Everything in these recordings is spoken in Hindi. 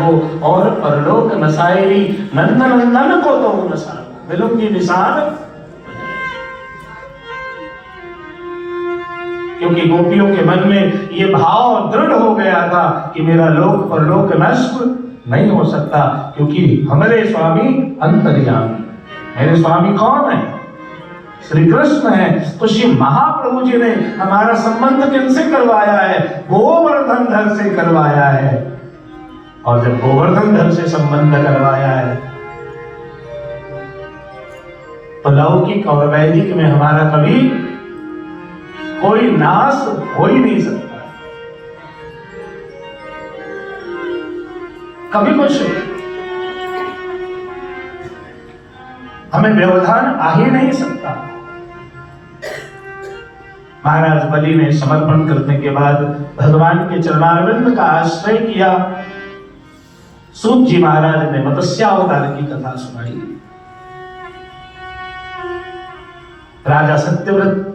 हो और परलोक नसाएरी नंद नंदन को तो नसा मिलूंगी निशान। क्योंकि गोपियों के मन में ये भाव दृढ़ हो गया था कि मेरा लोक परलोक नष्ट नहीं हो सकता, क्योंकि हमारे स्वामी अंतर्यामी। मेरे स्वामी कौन है? श्री कृष्ण है। तो श्री महाप्रभु जी ने हमारा संबंध किनसे करवाया है? गोवर्धन धर से करवाया है। और जब गोवर्धन धर से संबंध करवाया है तो लौकिक और वैदिक में हमारा कभी कोई नाश हो ही नहीं सकता, कभी कुछ हमें व्यवधान आ ही नहीं सकता। महाराज बलि ने समर्पण करने के बाद भगवान के चरणारविंद का आश्रय किया। सूत जी महाराज ने मत्स्यावतार की कथा सुनाई। राजा सत्यव्रत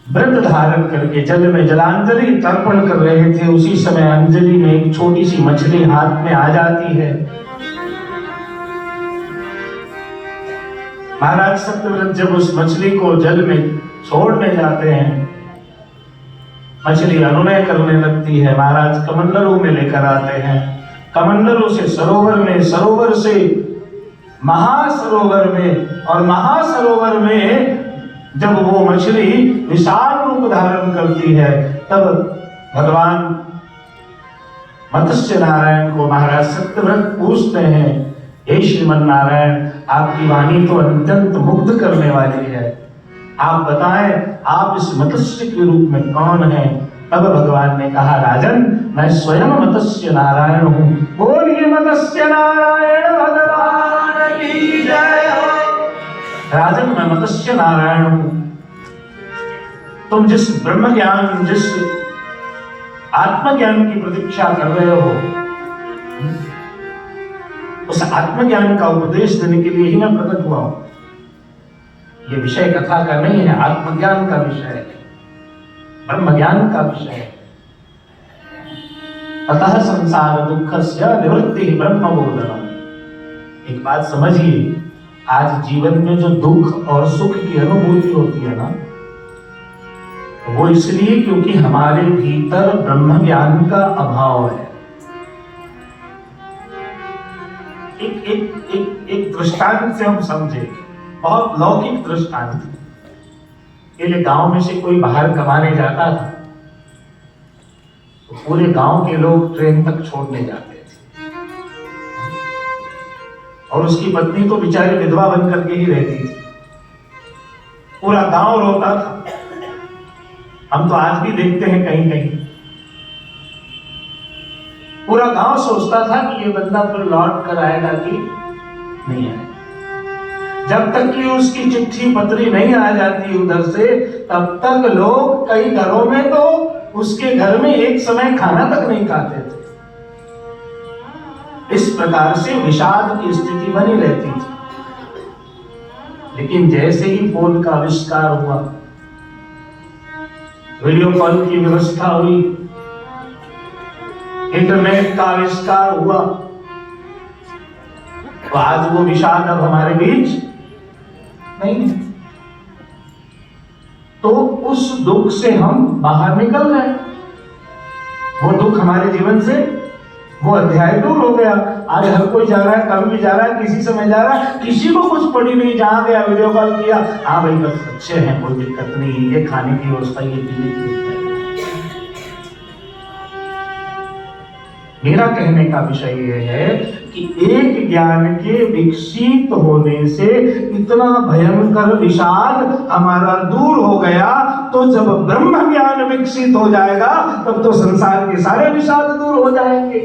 व्रत धारण करके जल में जलांजलि तर्पण कर रहे थे। उसी समय अंजलि में एक छोटी सी मछली हाथ में आ जाती है। महाराज सत्यव्रत जब उस मछली को जल में छोड़ने जाते हैं, मछली अनुनय करने लगती है। महाराज कमंडलू में लेकर आते हैं। कमंडलू से सरोवर में, सरोवर से महासरोवर में, और महासरोवर में जब वो मछली विशाल रूप धारण करती है, तब भगवान मत्स्य नारायण को महाराज सत्यव्रत पूछते हैं, हे श्रीमन नारायण, आपकी वाणी तो अत्यंत मुग्ध करने वाली है, आप बताएं आप इस मत्स्य के रूप में कौन है? तब भगवान ने कहा, राजन मैं स्वयं मत्स्य नारायण हूं। बोलिए मत्स्य नारायण भगवान की जय हो। राजन मैं मत्स्य नारायण हूं। तुम जिस ब्रह्म ज्ञान, जिस आत्मज्ञान की प्रतीक्षा कर रहे हो, उस आत्मज्ञान का उपदेश देने के लिए ही मैं प्रकट हुआ हूं। ये विषय कथा का नहीं है, आत्मज्ञान का विषय है, ब्रह्म ज्ञान का विषय है। अतः संसार दुःखस्य निवृत्ति ब्रह्म बोधनम्। एक बात समझिए, आज जीवन में जो दुख और सुख की अनुभूति होती है ना, वो इसलिए क्योंकि हमारे भीतर ब्रह्म ज्ञान का अभाव है। एक दृष्टांत से हम समझे, बहुत लौकिक दृष्टांत। पहले गांव में से कोई बाहर कमाने जाता था तो पूरे गांव के लोग ट्रेन तक छोड़ने जाते थे, और उसकी पत्नी तो बेचारी विधवा बन करके ही रहती थी। पूरा गांव रोता था। हम तो आज भी देखते हैं कहीं कहीं, पूरा गांव सोचता था कि ये बंदा फिर लौट कर आएगा कि नहीं आएगा। जब तक कि उसकी चिट्ठी पत्री नहीं आ जाती उधर से, तब तक लोग कई घरों में तो उसके घर में एक समय खाना तक नहीं खाते थे। इस प्रकार से विषाद की स्थिति बनी रहती थी। लेकिन जैसे ही फोन का आविष्कार हुआ, वीडियो कॉल की व्यवस्था हुई, इंटरनेट का आविष्कार हुआ, तो आज वो विषाद अब हमारे बीच नहीं है। तो उस दुख से हम बाहर निकल गए। वो दुख हमारे जीवन से, वो अध्याय दूर हो गया। आज हर कोई जा रहा है, कभी भी जा रहा है, किसी समय जा रहा है, किसी को कुछ पड़ी नहीं, जहां गया वीडियो कॉल किया, हाँ भाई बस अच्छे हैं, कोई दिक्कत नहीं, ये खाने की व्यवस्था, ये पीने की व्यवस्था। मेरा कहने का विषय यह है कि एक ज्ञान के विकसित होने से इतना भयंकर विषाद हमारा दूर हो गया, तो जब ब्रह्म ज्ञान विकसित हो जाएगा तब तो संसार के सारे विषाद दूर हो जाएंगे।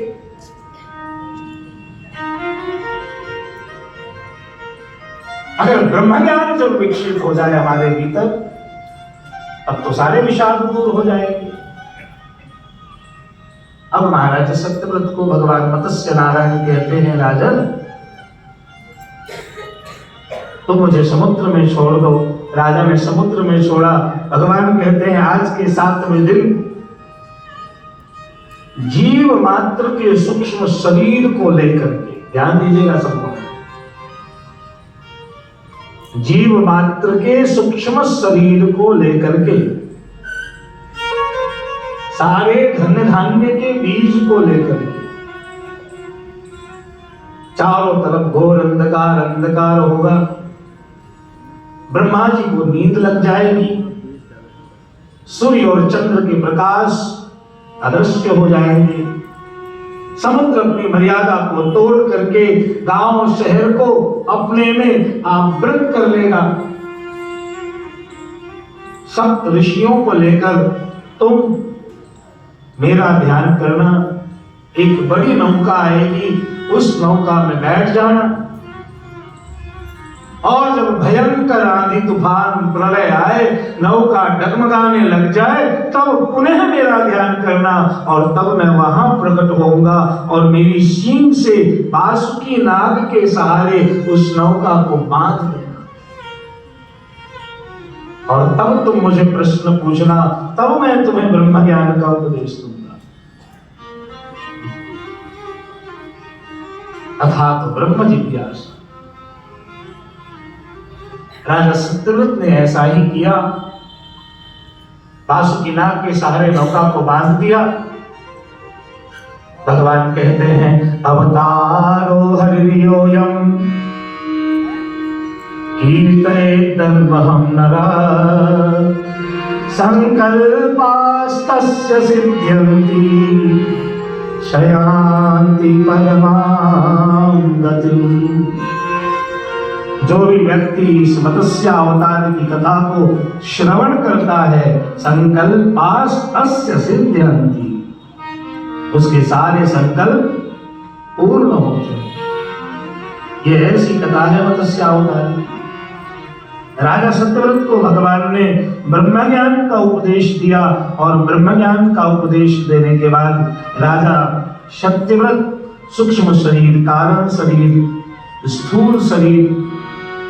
अगर ब्रह्म ज्ञान जब विकसित हो जाए हमारे भीतर, तब तो सारे विषाद दूर हो जाएंगे। अब महाराज सत्यव्रत को भगवान मत्स्य नारायण कहते हैं, राजन तुम मुझे समुद्र में छोड़ दो। राजा ने समुद्र में छोड़ा। भगवान कहते हैं, आज के 7वें दिन जीव मात्र के सूक्ष्म शरीर को लेकर के, ध्यान दीजिएगा सब लोग, जीव मात्र के सूक्ष्म शरीर को लेकर के, सारे धन धान्य के बीज को लेकर के, चारों तरफ घोर अंधकार अंधकार होगा, ब्रह्मा जी को नींद लग जाएगी, सूर्य और चंद्र के प्रकाश अदृश्य हो जाएंगे, समुद्र अपनी मर्यादा को तोड़ करके गांव शहर को अपने में आवृत कर लेगा। सप्त ऋषियों को लेकर तुम मेरा ध्यान करना, एक बड़ी नौका आएगी, उस नौका में बैठ जाना, और जब भयंकर आंधी तूफान प्रलय आए, नौका डगमगाने लग जाए, तब पुनः मेरा ध्यान करना, और तब मैं वहां प्रकट होऊंगा और मेरी सींग से बासुकी नाग के सहारे उस नौका को बांध देना, और तब तुम मुझे प्रश्न पूछना, तब मैं तुम्हें ब्रह्म ज्ञान का उपदेश दूंगा। अर्थात ब्रह्म जिज्ञासा। राजा सत्यव्रत ने ऐसा ही किया, बासुकी नाग के सहारे नौका को बांध दिया। भगवान कहते हैं, अवतारो हरियोयम कीर्तयेदन्वहं नरः संकल्पास्तस्य सिद्ध्यन्ति शयान्ति परमां गतिम्। जो भी व्यक्ति इस मत्स्य अवतार की कथा को श्रवण करता है, संकल्पास्तस्य सिद्ध्यन्ति, उसके सारे संकल्प पूर्ण होते हैं। ये ऐसी कथा है मत्स्य अवतार की। राजा सत्यव्रत को भगवान ने ब्रह्म ज्ञान का उपदेश दिया, और ब्रह्म ज्ञान का उपदेश देने के बाद राजा सत्यव्रत सूक्ष्म शरीर, कारण शरीर, स्थूल शरीर